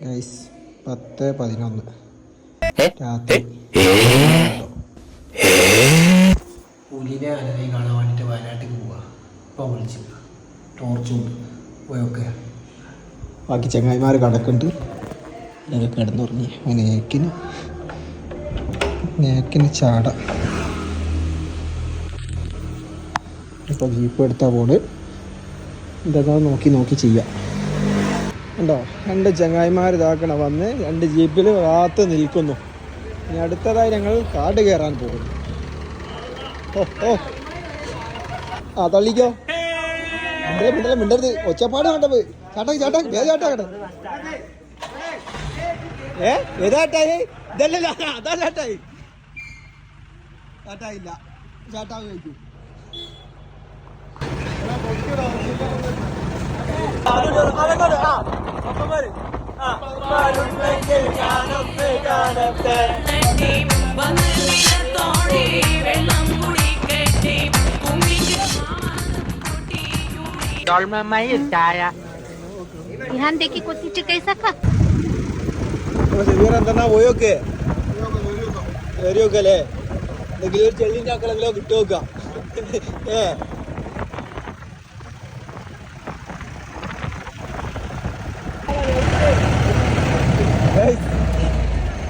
Guys 10:11 രാത്രി പുലിനെ അനനെ കാണാൻ വേണ്ടിയിട്ട് വയനാട്ടിൽ പോവുക. ഇപ്പോൾ വിളിച്ചു ടോർച്ചും പോയൊക്കെ ബാക്കി ചങ്ങായിമാർ കടക്കുന്നുണ്ട്. അതൊക്കെ കിടന്നുറങ്ങി നേക്കിന് ചാട. ഇപ്പോൾ ജീപ്പ് എടുത്താൽ പോണ് എന്താ നോക്കി ചെയ്യാം. ഉണ്ടോ 2 ചങ്ങായിമാർ ഇതാക്കണ വന്ന് 2 ജീപ്പിൽ കാത്ത് നിൽക്കുന്നു. ഇനി അടുത്തതായി ഞങ്ങൾ കാട് കയറാൻ പോകുന്നു. ആ തള്ളിക്കോ, മിണ്ടരുത്, ഒച്ചപ്പാട് വേണ്ടത്. ചാട്ടാക്കി ചാട്ടാക്കട്ടെ. ഏതാട്ടായി ഇതല്ല, അതാ ചാട്ടായി. ചാട്ടായില്ല, ചാട്ടാവ് കഴിക്കൂ. എന്തെന്നാ പോയോക്കെ വരിയൊക്കെ എന്തെങ്കിലും ഒരു ചെള്ളിൻ്റെ ആക്കളെങ്കിലോ കിട്ടുമോക്ക.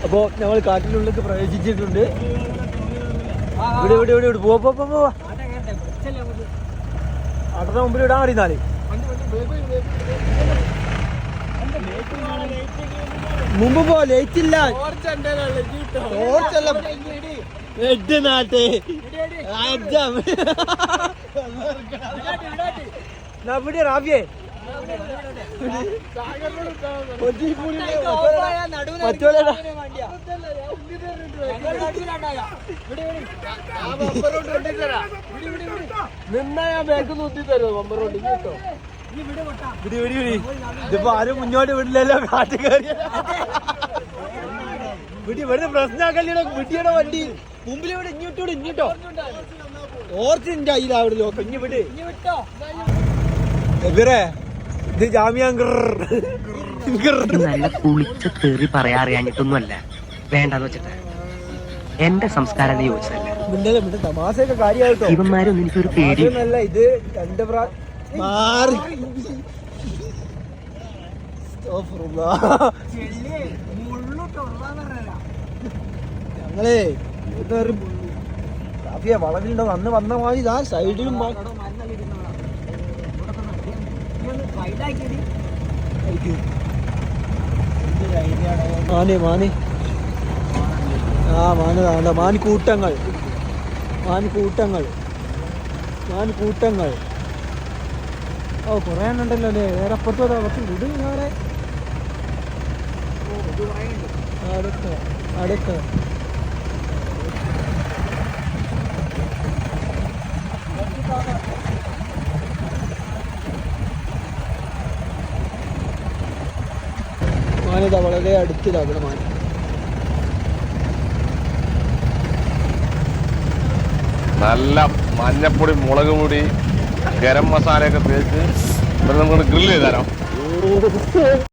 അപ്പോൾ ഞങ്ങൾ കാട്ടിനുള്ളിലേക്ക് പ്രവേശിച്ചിട്ടുണ്ട്. ഇവിടെ പോവാ അട്ടത്തെ മുമ്പിൽ ഇടാൻ അറിയുന്നാല് മുമ്പ് പോ. ലേറ്റ് ഇല്ല, എട്ട് നാട്ടെ ഇവിടെ റാബിയേ ഇതിപ്പോ ആരും മുന്നോട്ട് വിടില്ലല്ലോ. കാട്ടുകാരി ഇവിടുന്ന് പ്രശ്നമാക്കല്ലോ. വിട്ടിയുടെ വണ്ടി മുമ്പിൽ ഇവിടെ ഇഞ്ഞിട്ടോ ഓർച്ചിന്റെ അയില അവിടെ ലോക്കം ഇഞ്ഞി വിട്. എവരേ ഇത് നല്ല കുളിച്ച തെറി പറയാ അറിയാഞ്ഞിട്ടൊന്നുമല്ല, വേണ്ടെന്ന് വെച്ചിട്ട് എന്റെ സംസ്കാരം ചോദിച്ചതല്ല. തമാശയൊക്കെ കാര്യമായിട്ടോ. ഇവന്മാരൊന്നും എനിക്കൊരു പേടിയൊന്നുമല്ല. ഇത് 2 മാറി ഞങ്ങളേ കാഫിയ വളവിലുണ്ടോ അന്ന് വന്ന മാതിരി ഇതാ സൈഡിലും മാന് ആ മാൻകൂട്ടങ്ങൾ ഓ കുറേ എണ്ണുണ്ടല്ലോ അല്ലേ. വേറെ അപ്പുറത്തോ കുറച്ച് വിട്. വേറെ അടുക്ക മാനിതാ വളരെ അടുത്തിലാകണം. മാൻ നല്ല മഞ്ഞപ്പൊടി, മുളക് പൊടി, ഗരം മസാലയൊക്കെ തേച്ച് ഇവിടെ നമുക്ക് ഗ്രില്ല് ചെയ്ത് തരാം.